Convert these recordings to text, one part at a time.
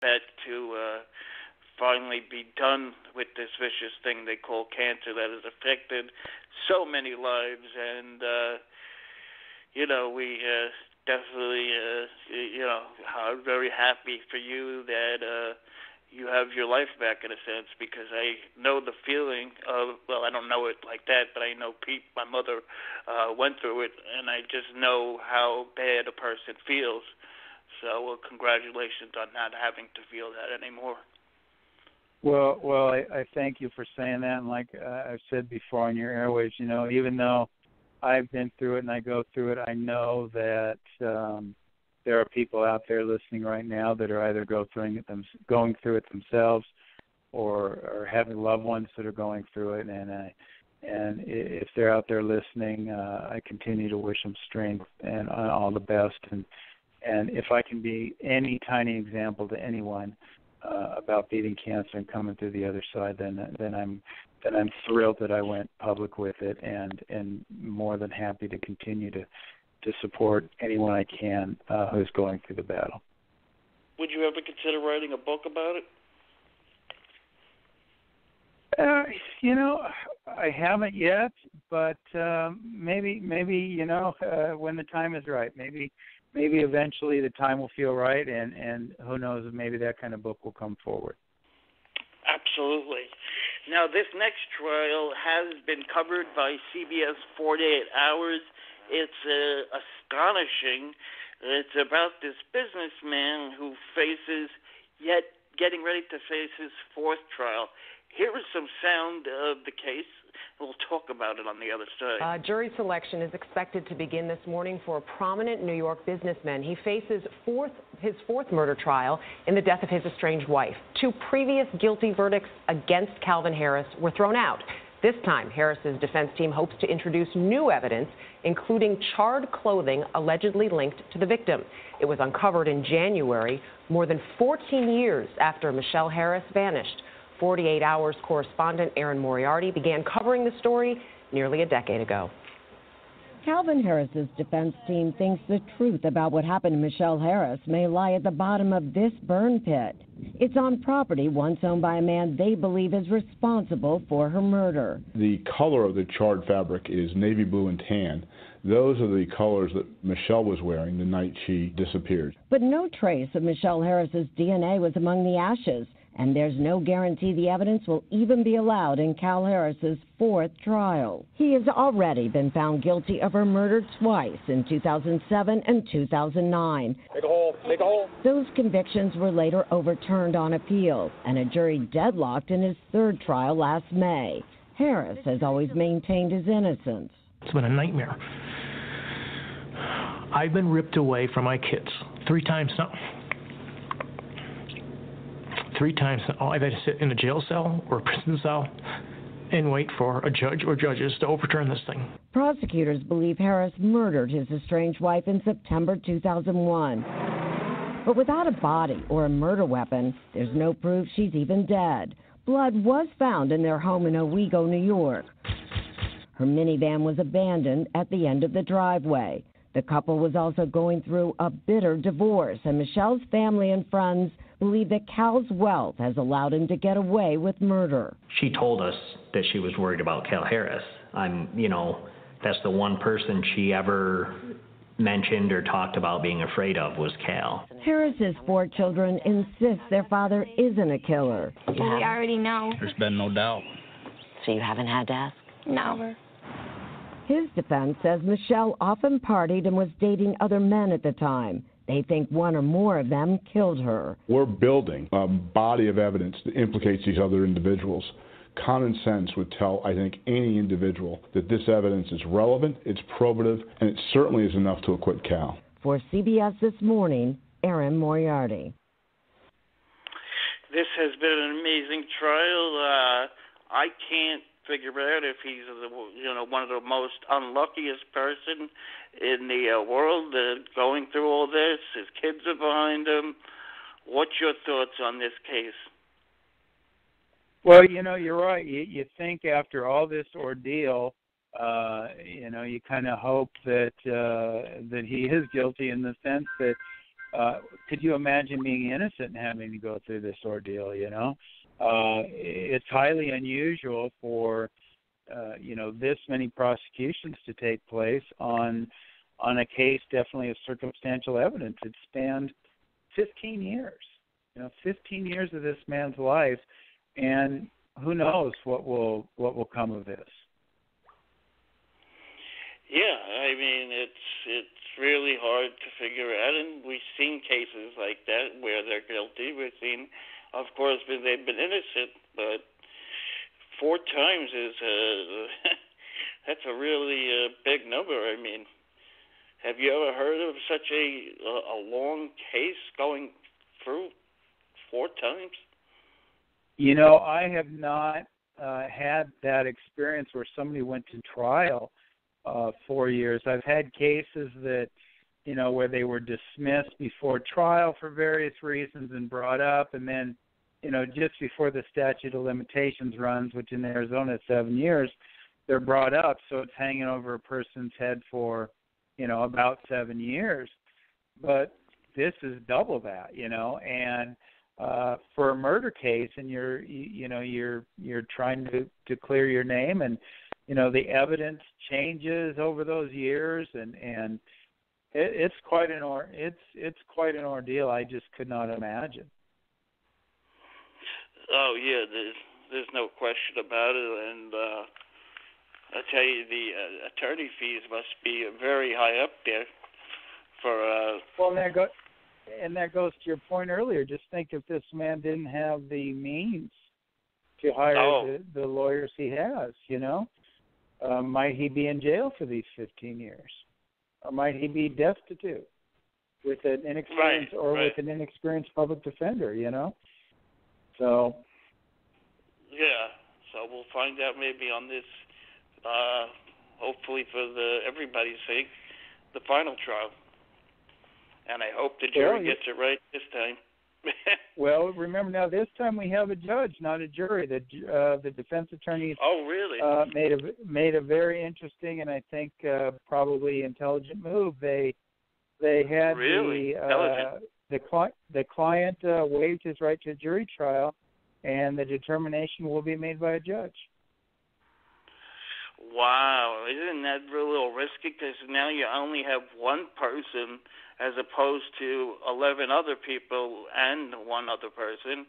bet to finally be done with this vicious thing they call cancer that has affected so many lives. And, we definitely, I'm very happy for you that you have your life back in a sense, because I know the feeling of, well, I don't know it like that, but I know my mother went through it, and I just know how bad a person feels. So congratulations on not having to feel that anymore. Well, I thank you for saying that. And like I've said before on your airwaves, even though I've been through it and I go through it, I know that there are people out there listening right now that are either going through it themselves, or having loved ones that are going through it. And if they're out there listening, I continue to wish them strength and all the best. And if I can be any tiny example to anyone about beating cancer and coming through the other side, then I'm thrilled that I went public with it, and more than happy to continue to support anyone I can who's going through the battle. Would you ever consider writing a book about it? I haven't yet, but maybe when the time is right, maybe eventually the time will feel right, and who knows, maybe that kind of book will come forward. Absolutely. Now, this next trial has been covered by CBS 48 Hours. It's astonishing. It's about this businessman who getting ready to face his fourth trial. Here is some sound of the case. We'll talk about it on the other side. Jury selection is expected to begin this morning for a prominent New York businessman. He faces his fourth murder trial in the death of his estranged wife. 2 previous guilty verdicts against Calvin Harris were thrown out. This time, Harris's defense team hopes to introduce new evidence, including charred clothing allegedly linked to the victim. It was uncovered in January, more than 14 years after Michelle Harris vanished. 48 Hours correspondent Erin Moriarty began covering the story nearly a decade ago. Calvin Harris's defense team thinks the truth about what happened to Michelle Harris may lie at the bottom of this burn pit. It's on property once owned by a man they believe is responsible for her murder. The color of the charred fabric is navy blue and tan. Those are the colors that Michelle was wearing the night she disappeared. But no trace of Michelle Harris's DNA was among the ashes, and there's no guarantee the evidence will even be allowed in Cal Harris's fourth trial. He has already been found guilty of her murder twice in 2007 and 2009. Make a hole, make a hole. Those convictions were later overturned on appeal, and a jury deadlocked in his third trial last May. Harris has always maintained his innocence. It's been a nightmare. I've been ripped away from my kids 3 times now. 3 times now. I've had to sit in a jail cell or a prison cell and wait for a judge or judges to overturn this thing. Prosecutors believe Harris murdered his estranged wife in September 2001. But without a body or a murder weapon, there's no proof she's even dead. Blood was found in their home in Owego, New York. Her minivan was abandoned at the end of the driveway. The couple was also going through a bitter divorce, and Michelle's family and friends believe that Cal's wealth has allowed him to get away with murder. She told us that she was worried about Cal Harris. That's the one person she ever mentioned or talked about being afraid of was Cal. Harris's 4 children insist their father isn't a killer. We already know. There's been no doubt. So you haven't had to ask? No. His defense says Michelle often partied and was dating other men at the time. They think one or more of them killed her. We're building a body of evidence that implicates these other individuals. Common sense would tell, I think, any individual that this evidence is relevant, it's probative, and it certainly is enough to acquit Cal. For CBS This Morning, Erin Moriarty. This has been an amazing trial. I can't figure out if he's one of the most unluckiest person in the world going through all this. His kids are behind him. What's your thoughts on this case? Well, you're right. You think after all this ordeal, you kind of hope that he is guilty in the sense that Could you imagine being innocent and having to go through this ordeal? It's highly unusual for this many prosecutions to take place on a case definitely of circumstantial evidence. It spanned 15 years. 15 years of this man's life, and who knows what will come of this. Yeah, I mean, it's really hard to figure out, and we've seen cases like that where they're guilty. We've seen, of course, they've been innocent, but 4 times is that's a really big number. I mean, have you ever heard of such a long case going through 4 times? I have not had that experience where somebody went to trial 4 years. I've had cases that, where they were dismissed before trial for various reasons and brought up, and then, just before the statute of limitations runs, which in Arizona is 7 years, they're brought up, so it's hanging over a person's head for, about 7 years. But this is double that, and for a murder case, and you're trying to clear your name, and the evidence changes over those years, and it's quite an ordeal. I just could not imagine. Oh yeah, there's no question about it, and I tell you, the attorney fees must be very high up there for. Well, and that goes to your point earlier. Just think if this man didn't have the means to hire the lawyers he has, might he be in jail for these 15 years? Or might he be destitute with an inexperienced with an inexperienced public defender, So. Yeah, so we'll find out maybe on this, hopefully for everybody's sake, the final trial. And I hope the jury gets it right this time. Well, remember now, this time we have a judge, not a jury. The defense attorneys made a very interesting and I think probably intelligent move. They had the client waived his right to a jury trial, and the determination will be made by a judge. Wow, isn't that a little risky? Because now you only have one person as opposed to 11 other people and one other person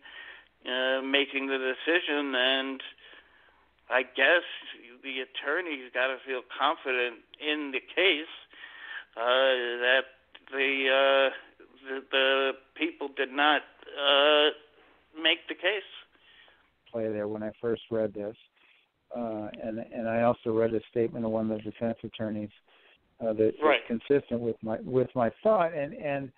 making the decision, and I guess the attorney's got to feel confident in the case that the people did not make the case. Play there when I first read this, and I also read a statement of one of the defense attorneys that is consistent with my thought. And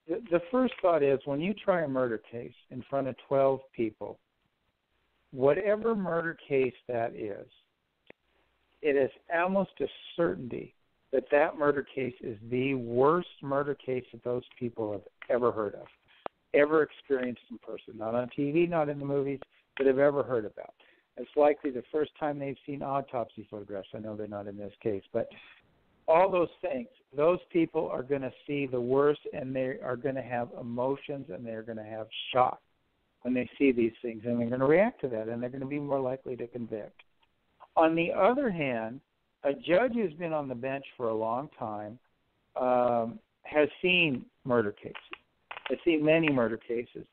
the first thought is, when you try a murder case in front of 12 people, whatever murder case that is, it is almost a certainty that murder case is the worst murder case that those people have ever heard of, ever experienced in person, not on TV, not in the movies, but have ever heard about. It's likely the first time they've seen autopsy photographs. I know they're not in this case, but all those things, those people are going to see the worst, and they are going to have emotions, and they're going to have shock when they see these things, and they're going to react to that, and they're going to be more likely to convict. On the other hand, a judge who's been on the bench for a long time has seen murder cases, has seen many murder cases,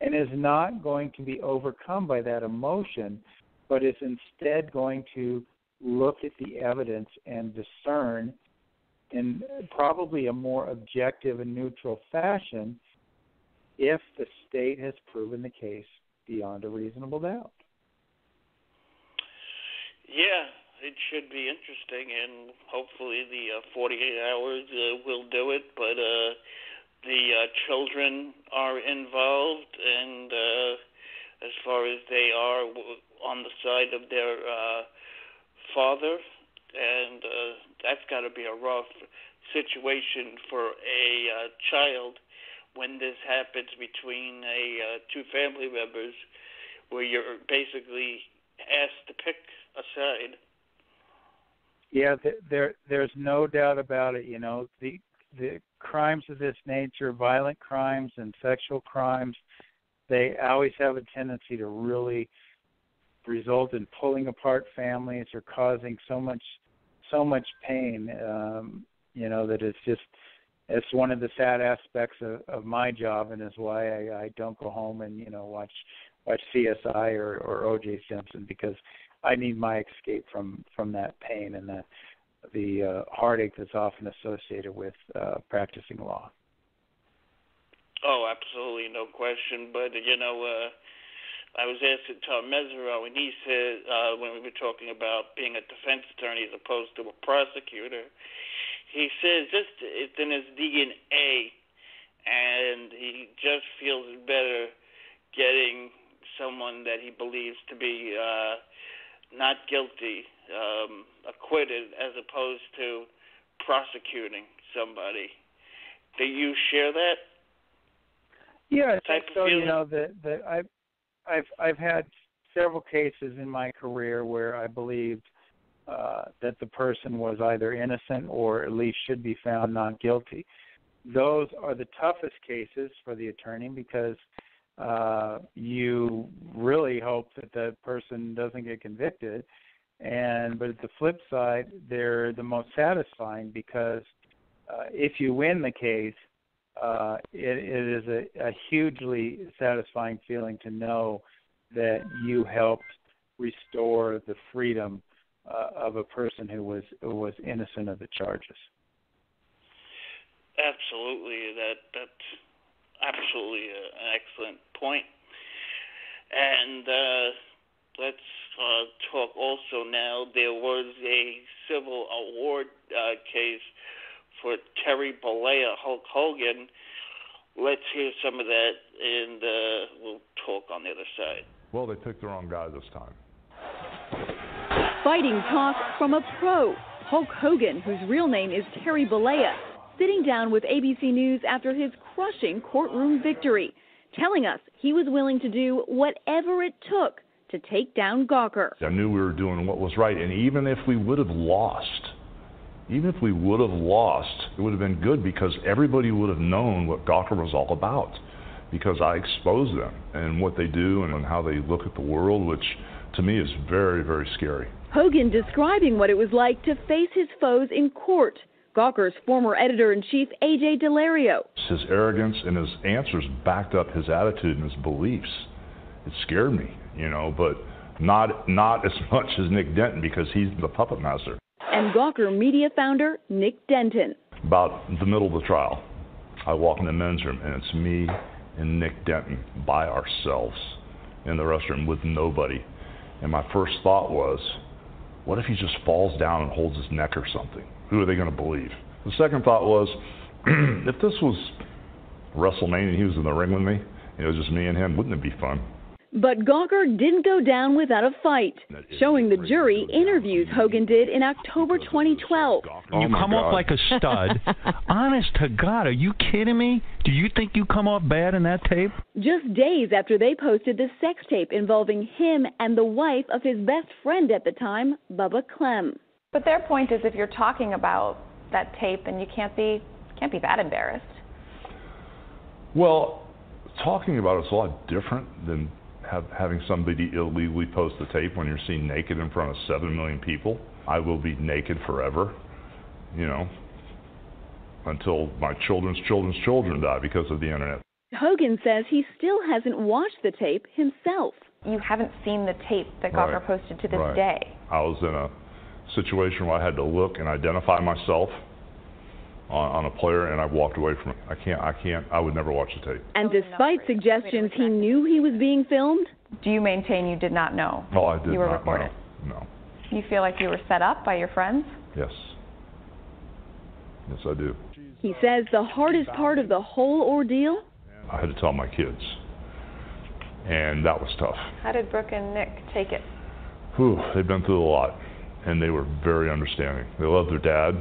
and is not going to be overcome by that emotion, but is instead going to look at the evidence and discern in probably a more objective and neutral fashion if the state has proven the case beyond a reasonable doubt. Yeah, it should be interesting, and hopefully the 48 hours will do it, but the children are involved, and as far as they are on the side of their father, and that's got to be a rough situation for a child when this happens between two family members, where you're basically asked to pick a side. Yeah, there's no doubt about it. The the crimes of this nature, violent crimes and sexual crimes, they always have a tendency to really result in pulling apart families or causing so much pain. That it's one of the sad aspects of my job, and is why I don't go home and watch CSI or O.J. Simpson, because I need my escape from that pain and the heartache that's often associated with practicing law. Oh, absolutely, no question. But I was asked to Tom Mesereau, and he said when we were talking about being a defense attorney as opposed to a prosecutor, he says it's in his DNA, and he just feels better getting someone that he believes to be not guilty, acquitted, as opposed to prosecuting somebody. Do you share that? Yeah, I think so. That I've had several cases in my career where I believed that the person was either innocent or at least should be found not guilty. Those are the toughest cases for the attorney, because you really hope that the person doesn't get convicted. But at the flip side, they're the most satisfying, because if you win the case, it is a hugely satisfying feeling to know that you helped restore the freedom of a person who was innocent of the charges. Absolutely, that's absolutely an excellent point. And let's talk also now. There was a civil award case for Terry Bollea, Hulk Hogan. Let's hear some of that, and we'll talk on the other side. Well, they picked the wrong guy this time. Fighting talk from a pro, Hulk Hogan, whose real name is Terry Bollea, sitting down with ABC News after his crushing courtroom victory, telling us he was willing to do whatever it took to take down Gawker. I knew we were doing what was right, and even if we would have lost, it would have been good, because everybody would have known what Gawker was all about, because I exposed them and what they do and how they look at the world, which to me is very, very scary. Hogan describing what it was like to face his foes in court. Gawker's former editor-in-chief, A.J. Delario. His arrogance and his answers backed up his attitude and his beliefs. It scared me, but not as much as Nick Denton, because he's the puppet master. And Gawker media founder Nick Denton. About the middle of the trial, I walk in the men's room, and it's me and Nick Denton by ourselves in the restroom with nobody. And my first thought was, what if he just falls down and holds his neck or something? Who are they going to believe? The second thought was, if this was WrestleMania and he was in the ring with me, it was just me and him, wouldn't it be fun? But Gawker didn't go down without a fight, showing the jury interviews Hogan did in October 2012. You come off like a stud. Honest to God, are you kidding me? Do you think you come off bad in that tape? Just days after they posted the sex tape involving him and the wife of his best friend at the time, Bubba Clem. But their point is, if you're talking about that tape, then you can't be that embarrassed. Well, talking about it's a lot different than having somebody illegally post the tape when you're seen naked in front of 7 million people. I will be naked forever, until my children's children die because of the internet. Hogan says he still hasn't watched the tape himself. You haven't seen the tape that Gawker posted to this day. I was in a situation where I had to look and identify myself on a player, and I walked away from it. I would never watch the tape. And despite suggestions he knew he was being filmed? Do you maintain you did not know you were recorded? No. You feel like you were set up by your friends? Yes. Yes, I do. He says the hardest part of the whole ordeal? I had to tell my kids, and that was tough. How did Brooke and Nick take it? They've been through a lot, and they were very understanding. They love their dad.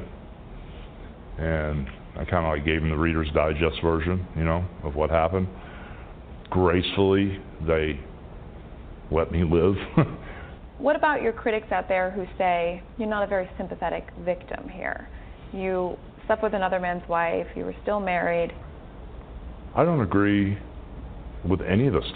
And I kind of gave them the Reader's Digest version, of what happened. Gracefully, they let me live. What about your critics out there who say you're not a very sympathetic victim here? You slept with another man's wife, you were still married. I don't agree with any of the